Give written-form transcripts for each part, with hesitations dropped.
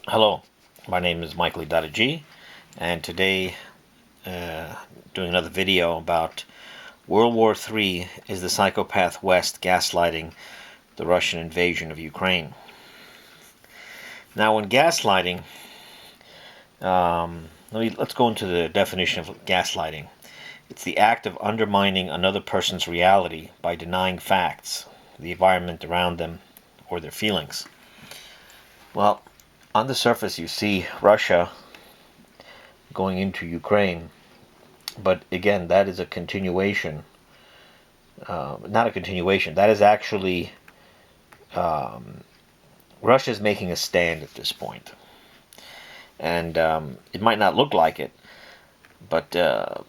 Hello, my name is Michael G, and today doing another video about World War III is the psychopath West gaslighting the Russian invasion of Ukraine. Now, when gaslighting, let's go into the definition of gaslighting. It's the act of undermining another person's reality by denying facts, the environment around them, or their feelings. Well, on the surface you see Russia going into Ukraine, but again, that is a continuation. Not a continuation. That is actually Russia is making a stand at this point, and it might not look like it, but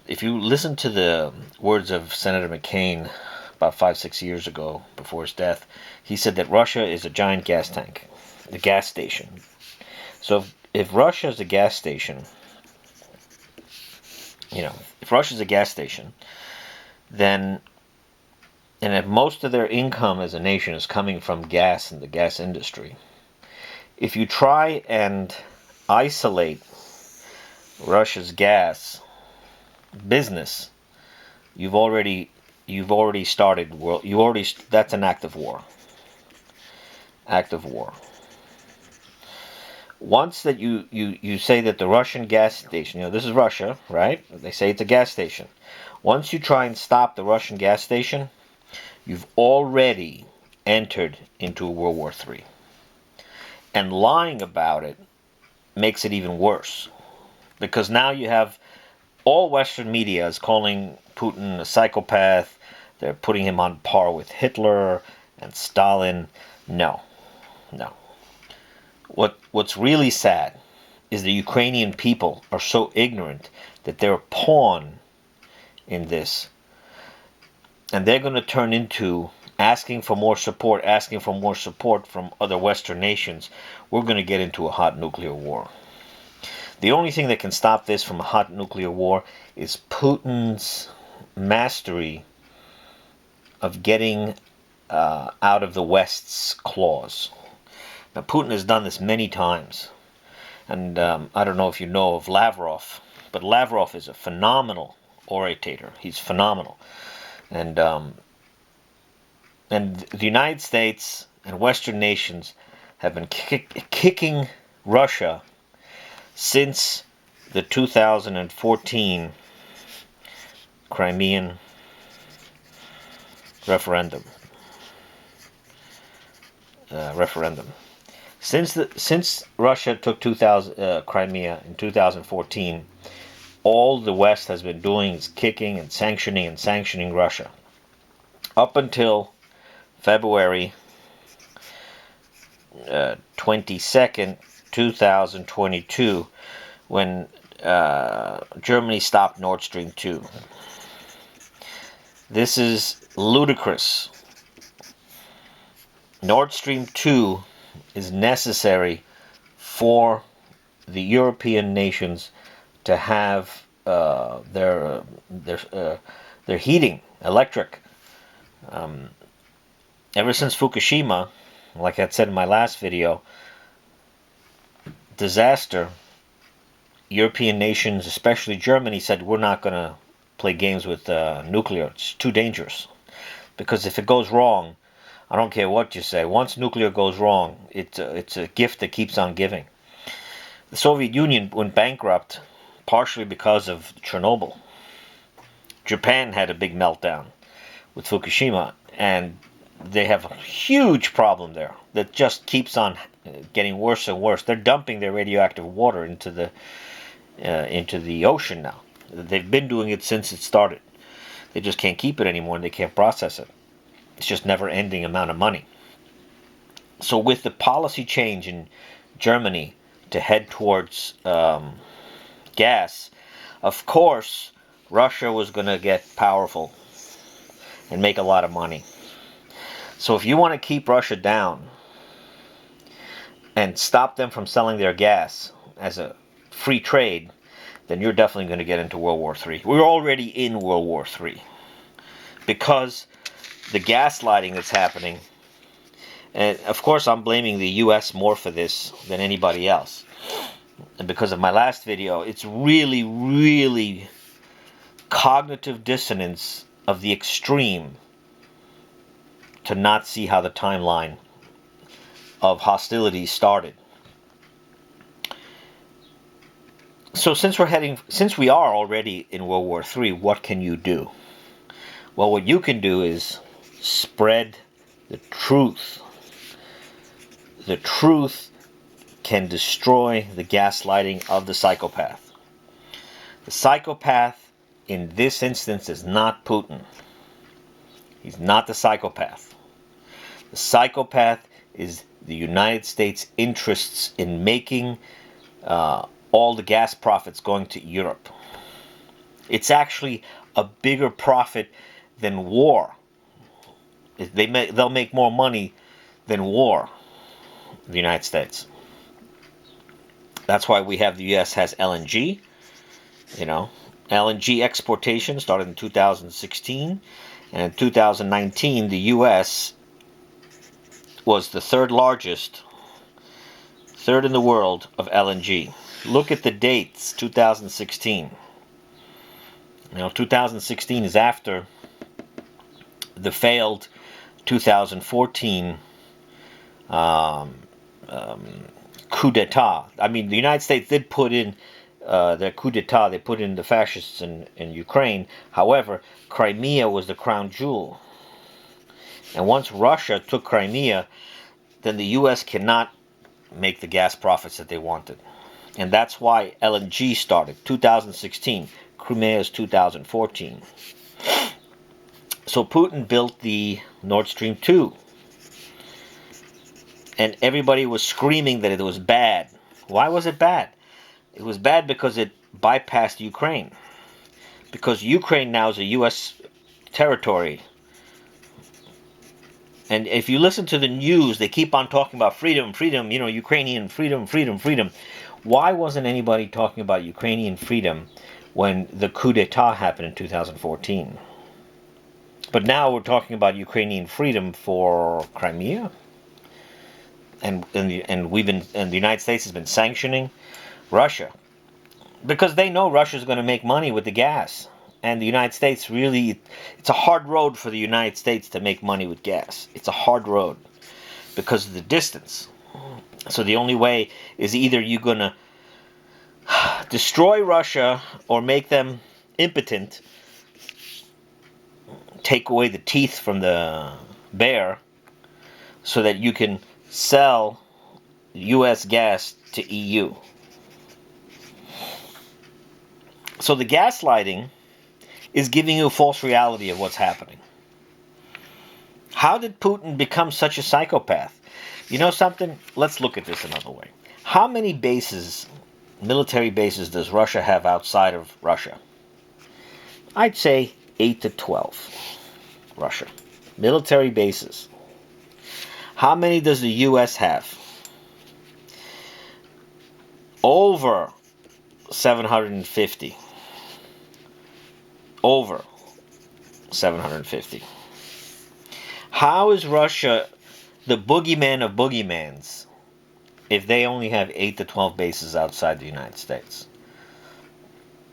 if you listen to the words of Senator McCain about 5-6 years ago, before his death, he said that Russia is a giant gas tank, the gas station. So if Russia is a gas station, if Russia's a gas station, then, and if most of their income as a nation is coming from gas and the gas industry, if you try and isolate Russia's gas business, you've already started that's an act of war. Once that you say that the Russian gas station, this is Russia, right? They say it's a gas station. Once you try and stop the Russian gas station, you've already entered into World War III. And lying about it makes it even worse, because now you have all Western media is calling Putin a psychopath. They're putting him on par with Hitler and Stalin. No. What's really sad is the Ukrainian people are so ignorant that they're a pawn in this. And they're going to turn into asking for more support from other Western nations. We're going to get into a hot nuclear war. The only thing that can stop this from a hot nuclear war is Putin's mastery of getting out of the West's claws. Now, Putin has done this many times. And I don't know if you know of Lavrov, but Lavrov is a phenomenal orator. He's phenomenal. And the United States and Western nations have been kicking Russia since the 2014 Crimean referendum. Since Russia took Crimea in 2014, all the West has been doing is kicking and sanctioning Russia. Up until February 22nd, 2022, when Germany stopped Nord Stream 2. This is ludicrous. Nord Stream 2 is necessary for the European nations to have their heating, electric. Ever since Fukushima, like I said in my last video, disaster, European nations, especially Germany, said we're not going to play games with nuclear. It's too dangerous. Because if it goes wrong, I don't care what you say. Once nuclear goes wrong, it's a gift that keeps on giving. The Soviet Union went bankrupt partially because of Chernobyl. Japan had a big meltdown with Fukushima, and they have a huge problem there that just keeps on getting worse and worse. They're dumping their radioactive water into the ocean now. They've been doing it since it started. They just can't keep it anymore, and they can't process it. It's just never-ending amount of money. So with the policy change in Germany to head towards gas, of course, Russia was going to get powerful and make a lot of money. So if you want to keep Russia down and stop them from selling their gas as a free trade, then you're definitely going to get into World War III. We're already in World War III because the gaslighting that's happening And of course, I'm blaming the U.S. more for this than anybody else. And because of my last video, it's really, really cognitive dissonance of the extreme to not see how the timeline of hostilities started. So since we are already in World War III, what can you do? Well, what you can do is spread the truth. The truth can destroy the gaslighting of the psychopath. The psychopath in this instance is not Putin. He's not the psychopath. The psychopath is the United States' interests in making all the gas profits going to Europe. It's actually a bigger profit than war. They'll make more money than war, the United States. That's why we have the U.S. has LNG. LNG exportation started in 2016, and in 2019 the U.S. was the third in the world of LNG. Look at the dates, 2016. 2016 is after the failed 2014 coup d'etat. I mean, the United States did put in their coup d'etat. They put in the fascists in Ukraine. However, Crimea was the crown jewel. And once Russia took Crimea, then the U.S. cannot make the gas profits that they wanted. And that's why LNG started 2016. Crimea is 2014. So Putin built the Nord Stream 2. And everybody was screaming that it was bad. Why was it bad? It was bad because it bypassed Ukraine. Because Ukraine now is a U.S. territory. And if you listen to the news, they keep on talking about freedom, Ukrainian freedom, freedom. Why wasn't anybody talking about Ukrainian freedom when the coup d'etat happened in 2014? But now we're talking about Ukrainian freedom for Crimea? And the United States has been sanctioning Russia because they know Russia's going to make money with the gas. And the United States it's a hard road for the United States to make money with gas. It's a hard road because of the distance. So the only way is either you're going to destroy Russia or make them impotent, take away the teeth from the bear so that you can sell U.S. gas to EU. So the gaslighting is giving you a false reality of what's happening. How did Putin become such a psychopath? You know something? Let's look at this another way. How many military bases does Russia have outside of Russia? I'd say 8 to 12. Russia. Military bases. How many does the U.S. have? Over 750. Over 750. How is Russia the boogeyman of boogeymans if they only have 8 to 12 bases outside the United States?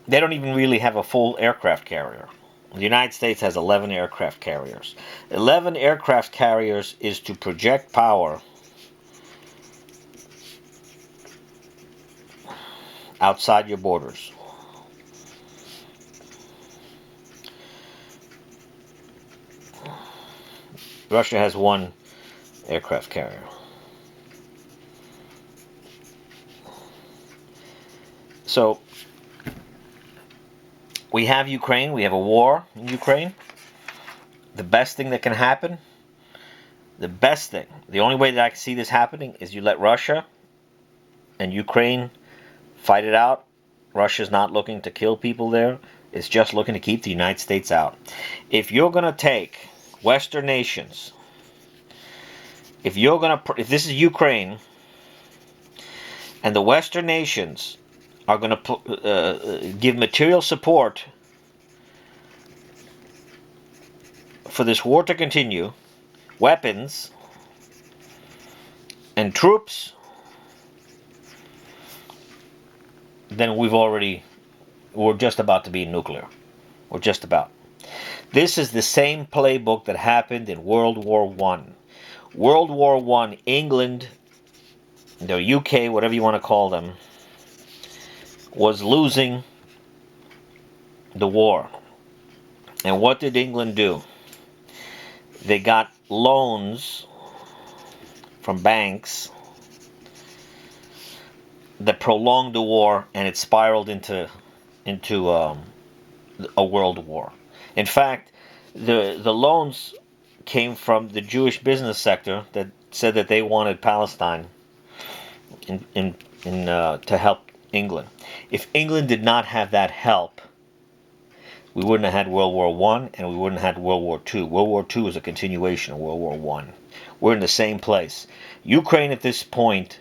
They don't even really have a full aircraft carrier. The United States has 11 aircraft carriers. 11 aircraft carriers is to project power outside your borders. Russia has 1 aircraft carrier. So we have Ukraine. We have a war in Ukraine. The best thing that can happen, the only way that I can see this happening is you let Russia and Ukraine fight it out. Russia's not looking to kill people there. It's just looking to keep the United States out. If you're going to take Western nations, if this is Ukraine, and the Western nations are going to give material support for this war to continue, weapons, and troops, then we're just about to be nuclear. We're just about. This is the same playbook that happened in World War One. World War One, England, the UK, whatever you want to call them, was losing the war. And what did England do? They got loans from banks that prolonged the war, and it spiraled into a world war. In fact, the loans came from the Jewish business sector that said that they wanted Palestine to help England. If England did not have that help, we wouldn't have had World War One, and we wouldn't have had World War Two. World War Two is a continuation of World War One. We're in the same place. Ukraine at this point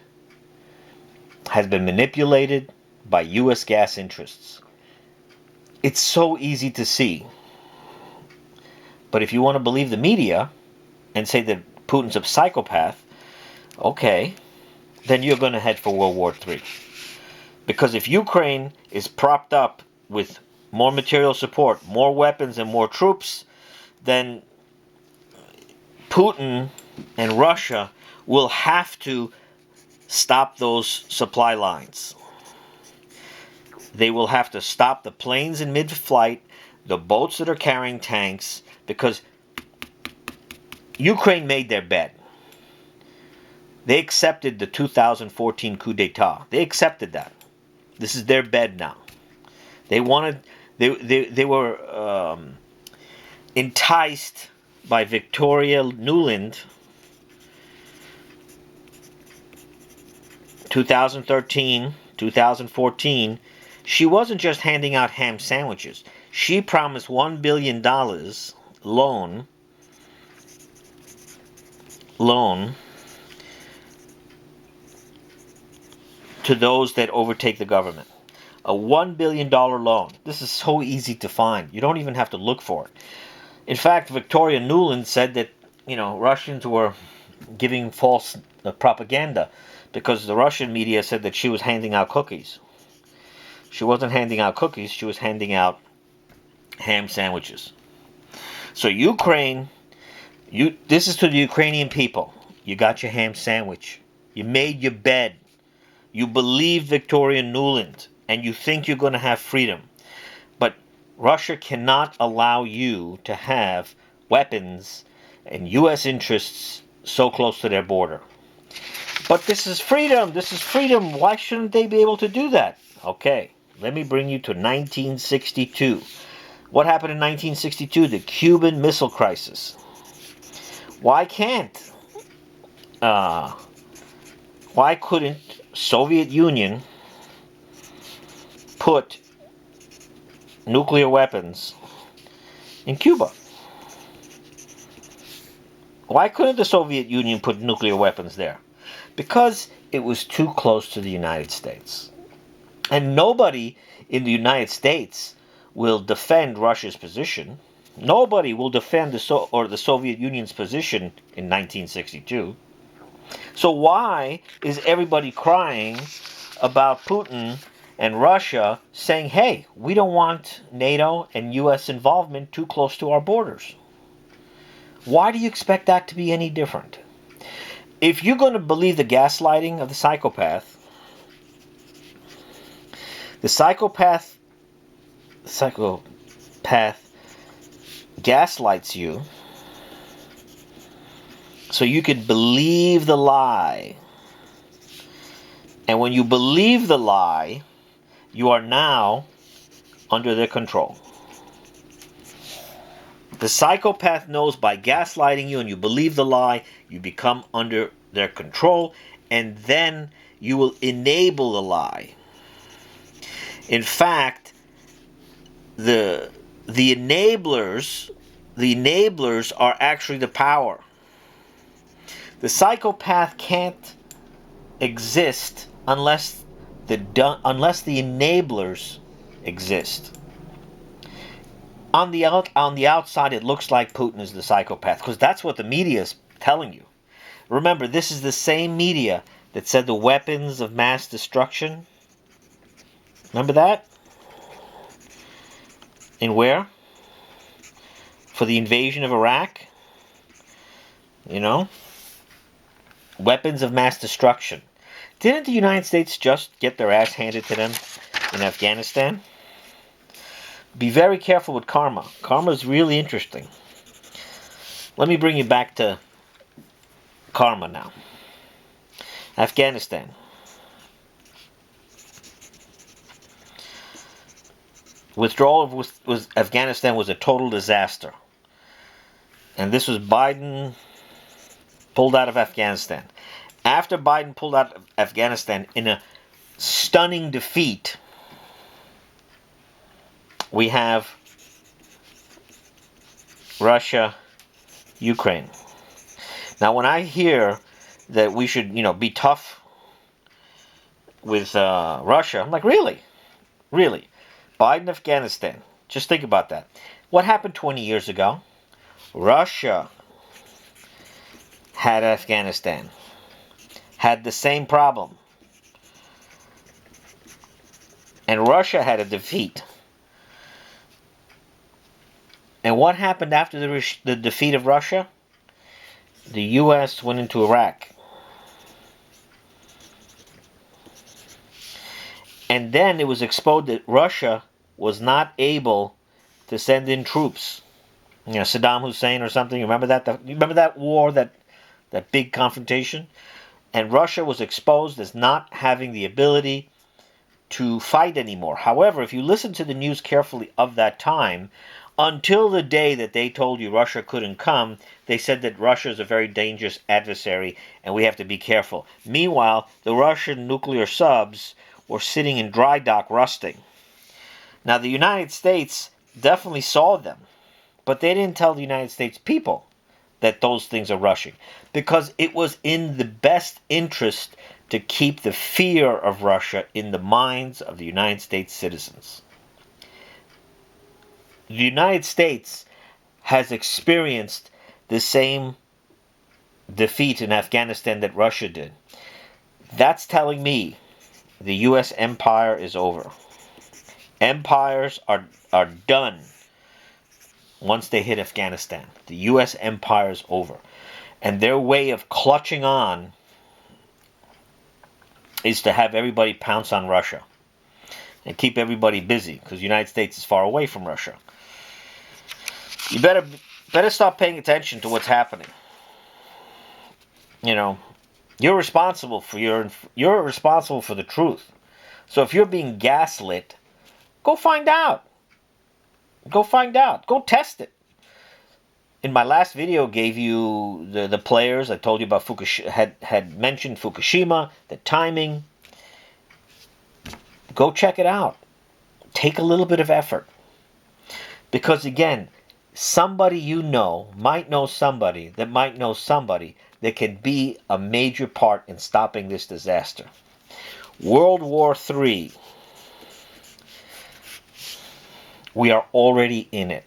has been manipulated by U.S. gas interests. It's so easy to see. But if you want to believe the media and say that Putin's a psychopath, okay, then you're going to head for World War III. Because if Ukraine is propped up with more material support, more weapons, and more troops, then Putin and Russia will have to stop those supply lines. They will have to stop the planes in mid-flight, the boats that are carrying tanks, because Ukraine made their bed. They accepted the 2014 coup d'etat. They accepted that. This is their bed now. They wanted. They were enticed by Victoria Nuland, 2013, 2014. She wasn't just handing out ham sandwiches. She promised $1 billion loan to those that overtake the government. A $1 billion loan. This is so easy to find. You don't even have to look for it. In fact, Victoria Nuland said that, Russians were giving false propaganda because the Russian media said that she was handing out cookies. She wasn't handing out cookies. She was handing out ham sandwiches. So Ukraine, this is to the Ukrainian people. You got your ham sandwich. You made your bed. You believe Victoria Nuland, and you think you're going to have freedom. But Russia cannot allow you to have weapons and U.S. interests so close to their border. But this is freedom. This is freedom. Why shouldn't they be able to do that? Okay, let me bring you to 1962. What happened in 1962? The Cuban Missile Crisis. Why couldn't Soviet Union put nuclear weapons in Cuba? Why couldn't the Soviet Union put nuclear weapons there? Because it was too close to the United States. And nobody in the United States will defend Russia's position. Nobody will defend the Soviet Union's position in 1962. So why is everybody crying about Putin and Russia saying, hey, we don't want NATO and U.S. involvement too close to our borders? Why do you expect that to be any different? If you're going to believe the gaslighting of the psychopath gaslights you so you could believe the lie. And when you believe the lie, you are now under their control. The psychopath knows by gaslighting you and you believe the lie, you become under their control, and then you will enable the lie. In fact, the enablers are actually the power. The psychopath can't exist unless the enablers exist. On the outside, it looks like Putin is the psychopath because that's what the media is telling you. Remember, this is the same media that said the weapons of mass destruction. Remember that? And where? For the invasion of Iraq? You know? Weapons of mass destruction. Didn't the United States just get their ass handed to them in Afghanistan? Be very careful with karma. Karma is really interesting. Let me bring you back to karma now. Afghanistan. Withdrawal of Afghanistan was a total disaster. And this was Biden pulled out of Afghanistan. After Biden pulled out of Afghanistan in a stunning defeat, we have Russia, Ukraine. Now, when I hear that we should, be tough with Russia, I'm like, really? Really? Biden, Afghanistan. Just think about that. What happened 20 years ago? Russia had Afghanistan. Had the same problem. And Russia had a defeat. And what happened after the defeat of Russia? The U.S. went into Iraq. And then it was exposed that Russia was not able to send in troops. Saddam Hussein or something. Remember that? Remember that war, that big confrontation? And Russia was exposed as not having the ability to fight anymore. However, if you listen to the news carefully of that time, until the day that they told you Russia couldn't come, they said that Russia is a very dangerous adversary and we have to be careful. Meanwhile, the Russian nuclear subs were sitting in dry dock rusting. Now, the United States definitely saw them, but they didn't tell the United States people that those things are rushing, because it was in the best interest to keep the fear of Russia in the minds of the United States citizens. The United States has experienced the same defeat in Afghanistan that Russia did. That's telling me the U.S. empire is over. Empires are done once they hit Afghanistan. The U.S. empire is over. And their way of clutching on is to have everybody pounce on Russia and keep everybody busy, because the United States is far away from Russia. You better stop paying attention to what's happening. You're responsible for you're responsible for the truth. So if you're being gaslit, go find out. Go find out. Go test it. In my last video, gave you the players. I told you about had mentioned Fukushima, the timing. Go check it out. Take a little bit of effort. Because again, somebody might know somebody that can be a major part in stopping this disaster. World War III. We are already in it.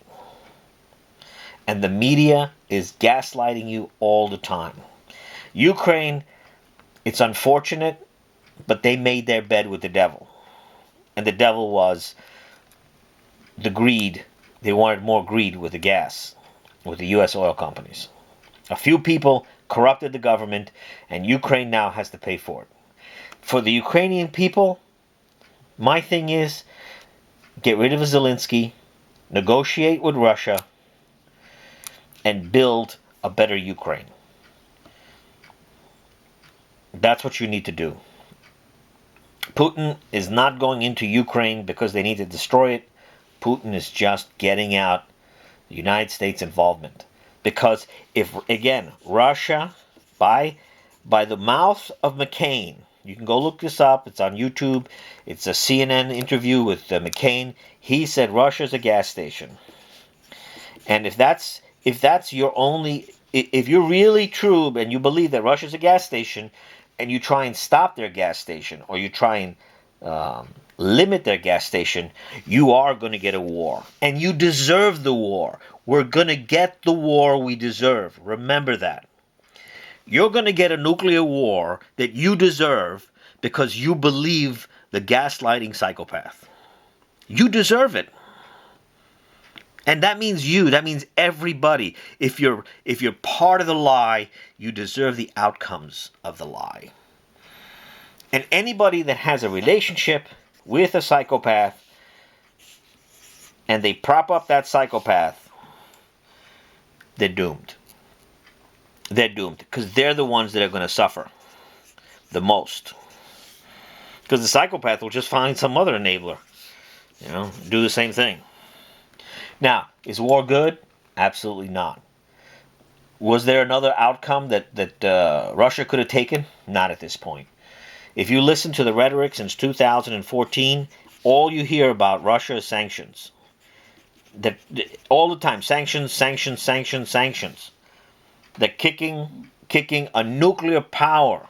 And the media is gaslighting you all the time. Ukraine, it's unfortunate, but they made their bed with the devil. And the devil was the greed. They wanted more greed with the gas, with the U.S. oil companies. A few people corrupted the government, and Ukraine now has to pay for it. For the Ukrainian people, my thing is, get rid of Zelensky, negotiate with Russia, and build a better Ukraine. That's what you need to do. Putin is not going into Ukraine because they need to destroy it. Putin is just getting out the United States involvement. Because if, again, Russia, by the mouth of McCain, you can go look this up, it's on YouTube, it's a CNN interview with McCain. He said Russia's a gas station. And if that's your only, if you're really true and you believe that Russia's a gas station, and you try and stop their gas station, or you try and limit their gas station, you are going to get a war. And you deserve the war. We're going to get the war we deserve. Remember that. You're going to get a nuclear war that you deserve because you believe the gaslighting psychopath. You deserve it. And that means you. That means everybody. If you're part of the lie, you deserve the outcomes of the lie. And anybody that has a relationship with a psychopath and they prop up that psychopath, they're doomed. They're doomed because they're the ones that are going to suffer the most. Because the psychopath will just find some other enabler, do the same thing. Now, is war good? Absolutely not. Was there another outcome that Russia could have taken? Not at this point. If you listen to the rhetoric since 2014, all you hear about Russia is sanctions. All the time, sanctions, sanctions, sanctions, sanctions. They're kicking a nuclear power.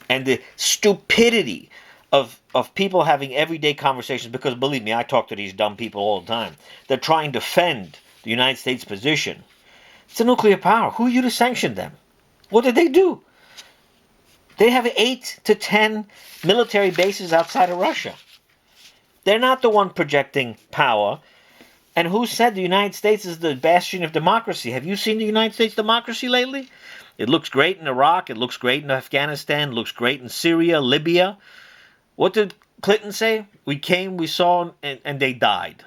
And the stupidity of people having everyday conversations, because believe me, I talk to these dumb people all the time. They're trying to defend the United States position. It's a nuclear power. Who are you to sanction them? What did they do? They have 8 to 10 military bases outside of Russia. They're not the one projecting power. And who said the United States is the bastion of democracy? Have you seen the United States democracy lately? It looks great in Iraq. It looks great in Afghanistan. It looks great in Syria, Libya. What did Clinton say? We came, we saw, and they died.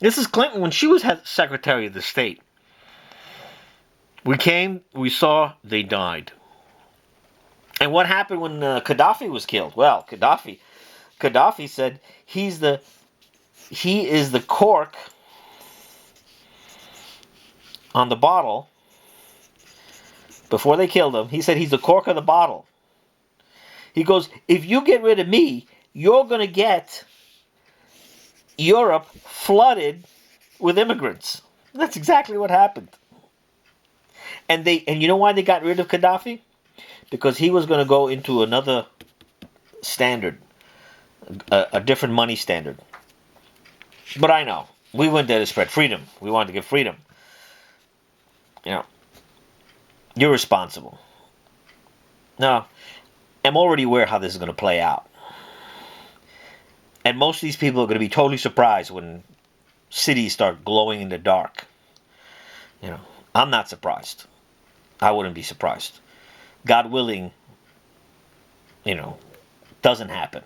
This is Clinton when she was Secretary of the State. We came, we saw, they died. And what happened when Gaddafi was killed? Well, Gaddafi said he is the cork on the bottle. Before they killed him, he said he's the cork of the bottle. He goes, if you get rid of me, you're going to get Europe flooded with immigrants. That's exactly what happened. And you know why they got rid of Gaddafi? Because he was going to go into another standard, a different money standard. But I know, we went there to spread freedom. We wanted to give freedom. You're responsible. Now, I'm already aware how this is going to play out. And most of these people are going to be totally surprised when cities start glowing in the dark. I'm not surprised. I wouldn't be surprised. God willing, doesn't happen.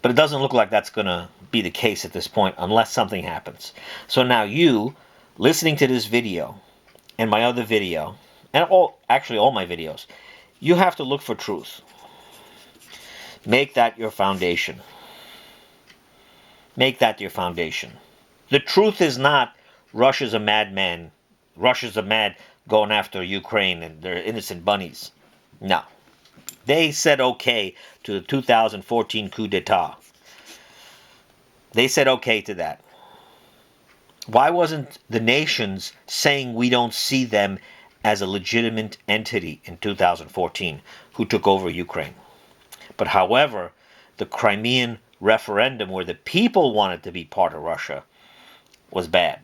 But it doesn't look like that's going to be the case at this point unless something happens. So now you, listening to this video and my other video, and all my videos, you have to look for truth. Make that your foundation. Make that your foundation. The truth is not Russia's a madman. Russia's a mad going after Ukraine and their innocent bunnies. No. They said okay to the 2014 coup d'etat. They said okay to that. Why wasn't the nations saying we don't see them as a legitimate entity in 2014 who took over Ukraine? But however, the Crimean referendum where the people wanted to be part of Russia was bad.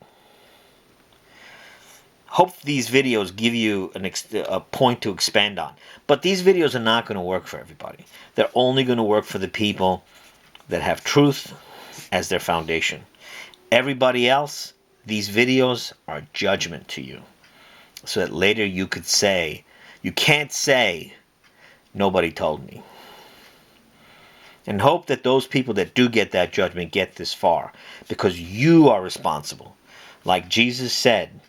Hope these videos give you a point to expand on. But these videos are not going to work for everybody. They're only going to work for the people that have truth as their foundation. Everybody else, these videos are judgment to you. So that later you can't say, nobody told me. And hope that those people that do get that judgment get this far. Because you are responsible. Like Jesus said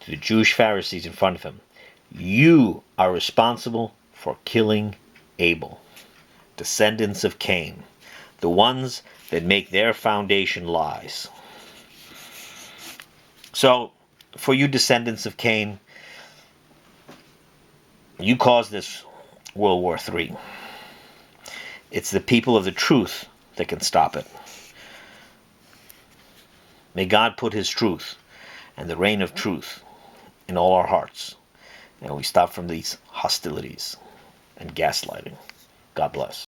to the Jewish Pharisees in front of him, you are responsible for killing Abel, descendants of Cain, the ones that make their foundation lies. So, for you descendants of Cain, you caused this World War III. It's the people of the truth that can stop it. May God put his truth and the reign of truth in all our hearts. And we stop from these hostilities and gaslighting. God bless.